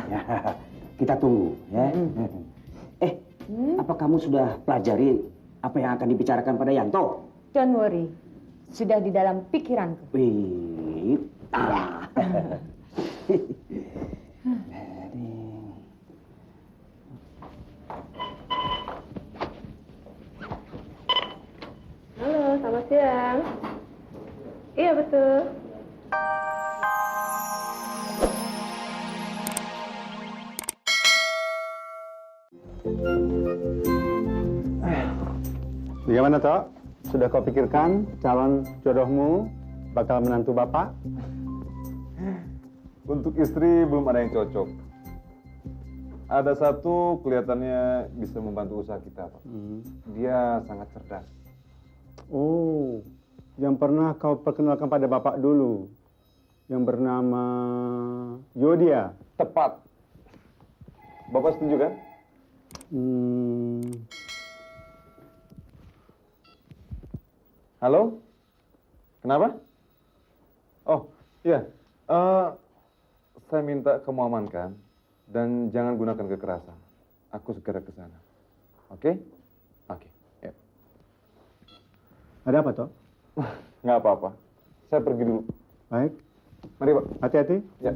Ya, kita tunggu ya. Apa kamu sudah pelajari apa yang akan dibicarakan pada Yanto? Don't worry, sudah di dalam pikiranku. Wih, Halo, selamat siang. Iya, betul. Bagaimana, Tok? Sudah kau pikirkan calon jodohmu bakal menantu Bapak? Untuk istri belum ada yang cocok. Ada satu kelihatannya bisa membantu usaha kita, Pak. Dia sangat cerdas. Oh, yang pernah kau perkenalkan pada Bapak dulu. Yang bernama Yodia. Tepat. Bapak setuju kan? Halo? Kenapa? Oh, iya. Saya minta kamu amankan dan jangan gunakan kekerasan. Aku segera ke sana. Oke? Oke. Ya. Ada apa, Tok? Nggak apa-apa. Saya pergi dulu. Baik. Mari, Pak. Hati-hati. Ya.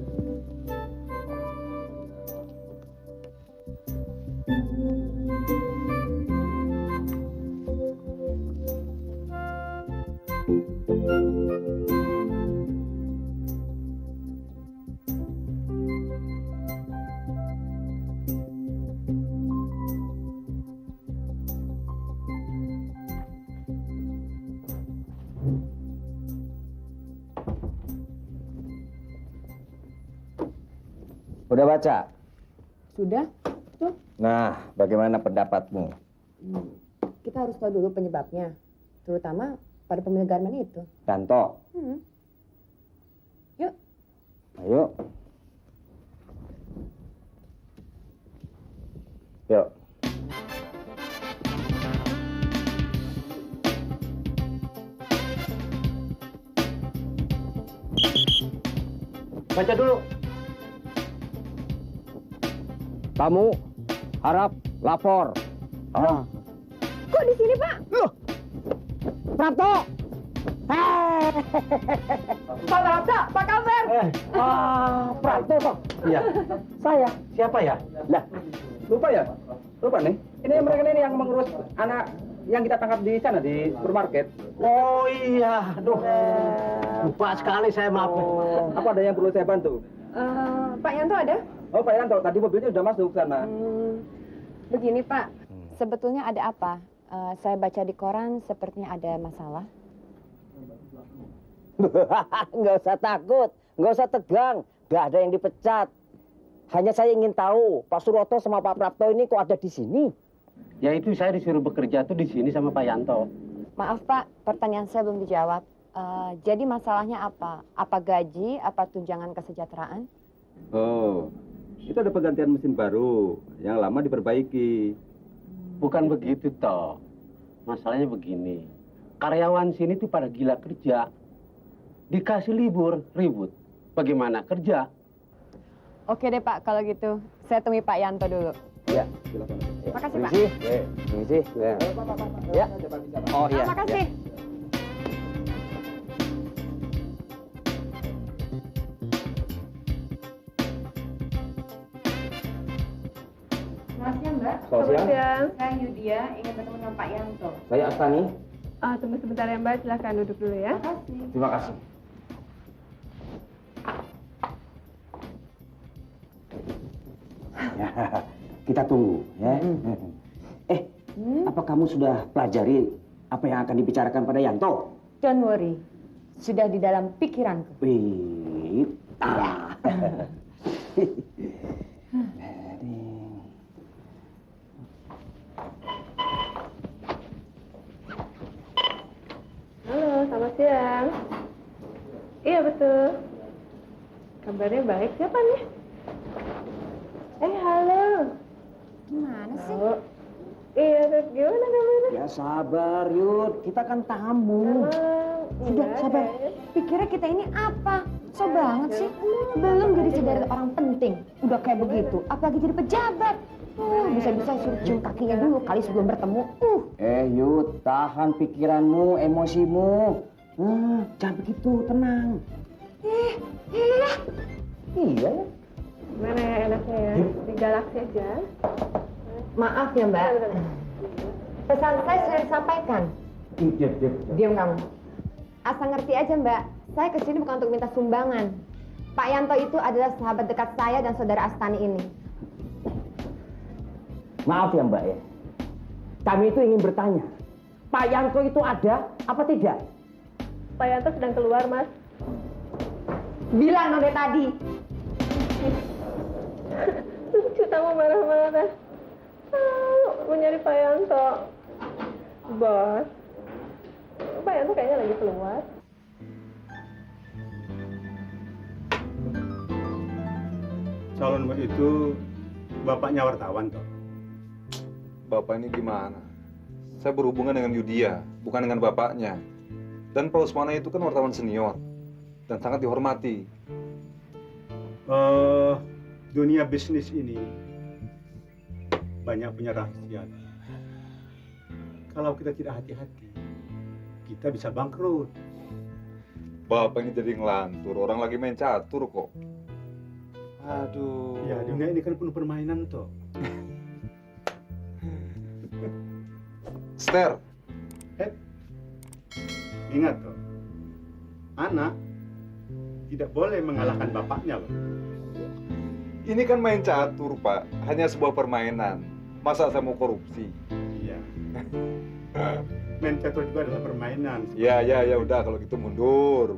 udah baca? Sudah? Tuh, Nah, bagaimana pendapatmu? kita harus tahu dulu penyebabnya. Terutama pada pemilik garmen itu. Yanto, Yuk. ayo. Yuk. Baca dulu. Tamu harap lapor. Kok di sini, Pak? Loh, Prapto. Pak Prapto, apa kabar? Prapto toh? Iya. Saya. Siapa ya? Lah, Lupa ya? Lupa nih. Ini mereka ini yang mengurus anak yang kita tangkap di sana di supermarket. oh iya, aduh. Lupa sekali saya, maaf. Apa ada yang perlu saya bantu? Pak Yanto ada? Oh, Pak Yanto, tadi mobilnya sudah masuk sana. Begini, Pak. Sebetulnya ada apa? Saya baca di koran sepertinya ada masalah. Nggak usah takut, nggak usah tegang, nggak ada yang dipecat. Hanya saya ingin tahu, Pak Suroto sama Pak Prapto ini kok ada di sini? Ya itu saya disuruh bekerja tuh di sini sama Pak Yanto. Maaf, Pak, pertanyaan saya belum dijawab. Jadi masalahnya apa? Apa gaji, apa tunjangan kesejahteraan? Oh, itu ada pergantian mesin baru. Yang lama diperbaiki. Bukan begitu toh. Masalahnya begini. Karyawan sini tuh pada gila kerja. Dikasih libur, ribut. Bagaimana kerja? Oke deh, Pak, kalau gitu. Saya temui Pak Yanto dulu. Ya, Silakan. Makasih, Pak. permisi. Ya. Ya. Oh iya. Makasih. Selamat siang, Mbak. Selamat siang. Saya Yudia, ingin bertemu dengan Pak Yanto. Saya Astani. Tunggu sebentar ya, Mbak. Silahkan duduk dulu ya. Makasih. Terima kasih. Ya, kita tunggu ya. Apa kamu sudah pelajari apa yang akan dibicarakan pada Yanto? Don't worry, sudah di dalam pikiranku. Wih, Halo, selamat siang. Iya, betul. Kabarnya baik. Siapa nih? Halo. Gimana sih? Halo. Iya, terus gimana kabarnya? Ya sabar, Yud. Kita kan tamu. Sudah, sabar. Pikirnya kita ini apa? So banget sih. Belum jadi saudara orang penting. Udah kayak begitu. Apalagi jadi pejabat. Bisa-bisa suruh cium kakinya dulu kali sebelum bertemu. Yud, tahan pikiranmu, emosimu. Jangan begitu, tenang. Iya. Gimana ya enaknya ya? Di Galaxy aja. Maaf ya Mbak. Pesan saya sudah disampaikan. Diam kamu. Asal ngerti aja Mbak. Saya kesini bukan untuk minta sumbangan. Pak Yanto itu adalah sahabat dekat saya dan saudara Astani ini. Maaf ya Mbak ya. Kami itu ingin bertanya. Pak Yanto itu ada apa tidak? Pak Yanto sedang keluar, Mas. Bilang dari tadi. Lucu tamu marah-marah. Mau nyari Pak Yanto. Bos. Pak Yanto kayaknya lagi keluar. Calon itu bapaknya wartawan toh. Bapak ini gimana? Saya berhubungan dengan Yudia, bukan dengan bapaknya. Dan Pak Usmana itu kan wartawan senior dan sangat dihormati. Dunia bisnis ini banyak punya rahasia. Kalau kita tidak hati-hati, kita bisa bangkrut. Bapak ini jadi ngelantur, orang lagi main catur kok. Aduh. Ya, dunia ini kan penuh permainan toh. Ster, Ingat toh, anak tidak boleh mengalahkan bapaknya loh. ini kan main catur, Pak. Hanya sebuah permainan. Masa saya mau korupsi? Iya. Main catur juga adalah permainan. Ya, udah kalau gitu mundur.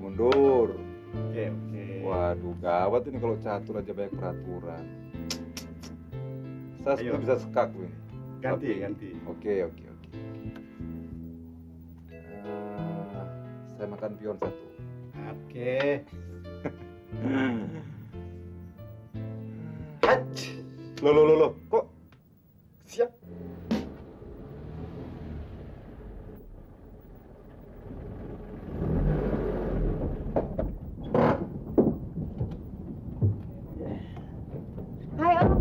Oke. Waduh, gawat ini kalau catur aja banyak peraturan. Saya sudah Ayo. bisa sekak ini. Ganti. Oke. Saya makan pion satu. Oke. Loh, kok siap? Hai Om,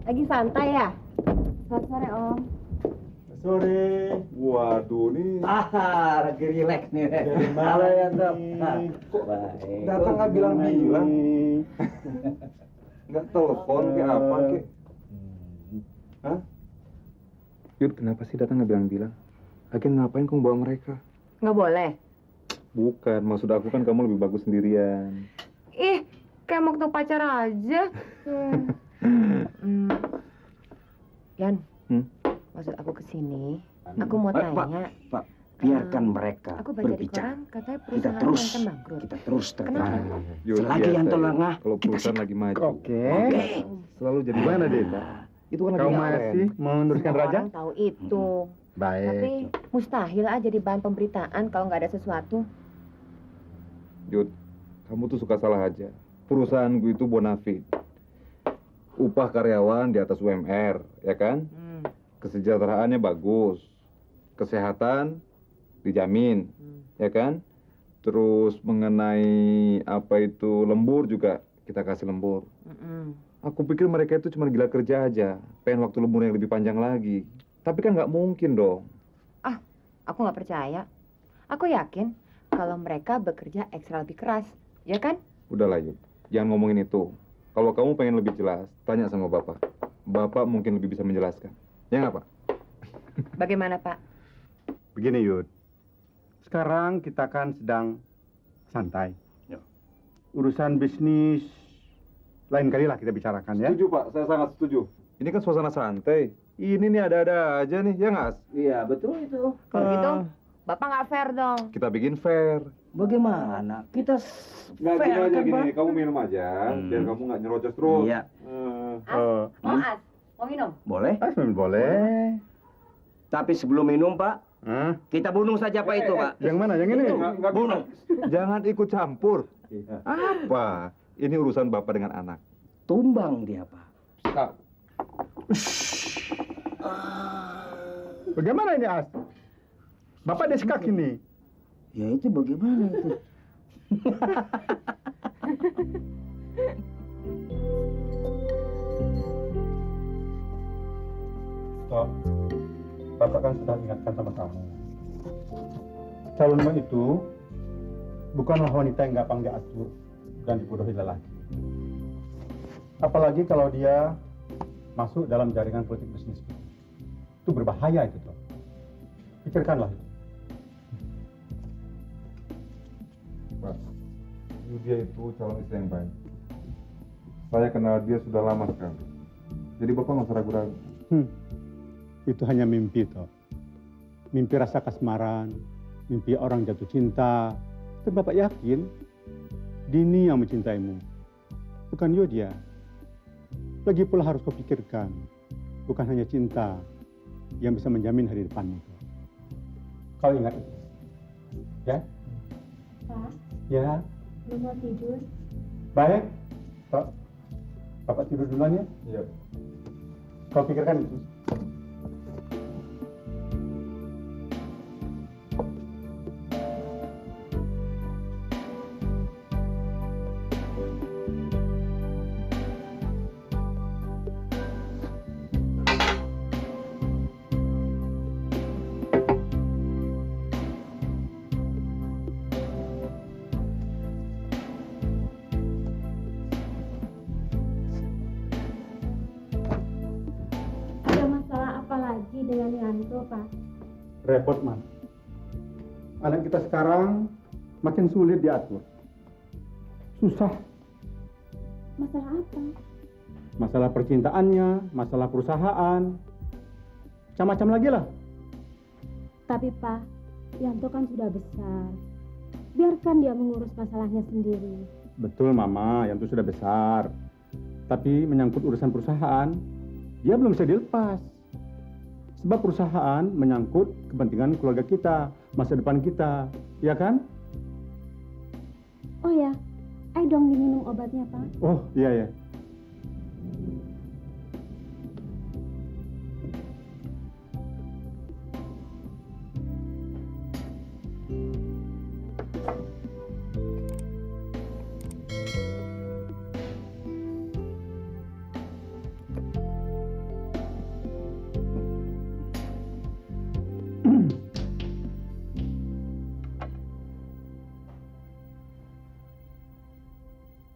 lagi santai ya? Selamat sore Om. Sore. Waduh, nih Lagi rileks nih. Halo Yanto. Baik. datang nggak bilang-bilang. Nggak telepon kayak apa kek? Hah? Yud, kenapa sih datang nggak bilang-bilang? Agen ngapain kamu bawa mereka? Nggak boleh. Bukan, maksud aku kan kamu lebih bagus sendirian. Ih, kayak mau ketemu pacar aja. Yan, maksud aku kesini, aku mau tanya. Pak, biarkan mereka Aku baca di berbicara. koran katanya Kita perusahaan terus, akan bangkrut. kita terus Kenapa? tertawa. Yud, Selagi biasa, Yanto Yud. lengah, Kalau kita perusahaan sikat. lagi maju. Oke. Selalu jadi mana deh? Itu kan lagi Kau ngetren. masih mau meneruskan Semua raja? orang tahu itu. Baik. Tapi mustahil aja di bahan pemberitaan kalau nggak ada sesuatu. Yud, kamu tuh suka salah aja. Perusahaanku itu bonafit. Upah karyawan di atas UMR, ya kan? Kesejahteraannya bagus. Kesehatan dijamin, ya kan? Terus mengenai apa itu lembur juga kita kasih lembur. Aku pikir mereka itu cuma gila kerja aja, pengen waktu lembur yang lebih panjang lagi. Tapi kan nggak mungkin dong. Aku nggak percaya. Aku yakin kalau mereka bekerja ekstra lebih keras, ya kan? Udahlah Yud, jangan ngomongin itu. Kalau kamu pengen lebih jelas, tanya sama Bapak. Bapak mungkin lebih bisa menjelaskan. Ya nggak, Pak? Bagaimana Pak? Begini Yud, sekarang kita kan sedang santai. Urusan bisnis lain kali lah kita bicarakan ya. Setuju Pak, saya sangat setuju. Ini kan suasana santai. Ini nih ada-ada aja nih, ya nggak? As? Iya, betul itu. Kalau gitu, Bapak nggak fair dong. Kita bikin fair. Bagaimana? Kita Nggak fair gini aja kan, gini, Pak? kamu minum aja, biar kamu nggak nyerocos terus. Iya. Mau As? Mau minum? Boleh. Boleh. Tapi sebelum minum, Pak, Hah? kita bunuh saja Pak itu, Pak. Yang mana? Yang ini? Nggak Bunuh. Jangan ikut campur. Apa? Ini urusan Bapak dengan anak. Tumbang dia, Pak. Kak. Bagaimana ini, As? Bapak desekak ini. Ya itu bagaimana itu? Toh, Bapak kan sudah ingatkan sama kamu. Calonmu itu bukanlah wanita yang gampang diatur dan dibodohi lelaki. Apalagi kalau dia masuk dalam jaringan politik bisnis. Itu berbahaya itu, toh. Pikirkanlah itu. Pak, Yudia itu calon istri yang baik. Saya kenal dia sudah lama sekali. Jadi Bapak nggak usah ragu-ragu. Itu hanya mimpi, toh. Mimpi rasa kasmaran, mimpi orang jatuh cinta. Tapi Bapak yakin Dini yang mencintaimu, bukan Yudia. Lagi pula harus kau pikirkan, bukan hanya cinta yang bisa menjamin hari depanmu. Kau ingat itu, ya? Pak, Ya. belum mau tidur. Baik, Pak. Bapak tidur duluan ya. Iya. Kau pikirkan itu. Ada masalah apa lagi dengan Yanto, Pak? Repot, Mas. Anak kita sekarang makin sulit diatur. Susah. Masalah apa? Masalah percintaannya, masalah perusahaan, macam-macam lagi lah. Tapi Pak, Yanto kan sudah besar. Biarkan dia mengurus masalahnya sendiri. Betul, Mama, yang itu sudah besar. Tapi menyangkut urusan perusahaan, dia belum bisa dilepas. Sebab perusahaan menyangkut kepentingan keluarga kita, masa depan kita, ya kan? Oh ya, ayo dong diminum obatnya, Pak. Oh, iya ya.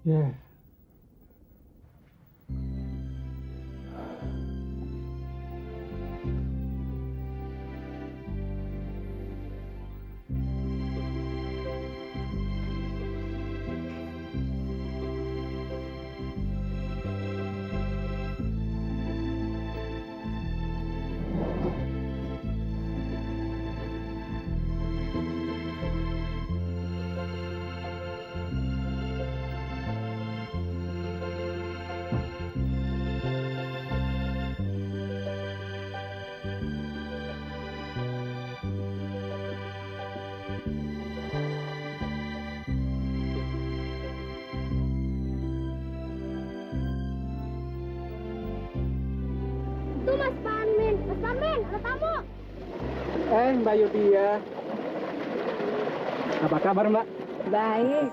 Ya. Tuh Mas Parmin, ada tamu. Mbak Yudia. Apa kabar, Mbak? Baik.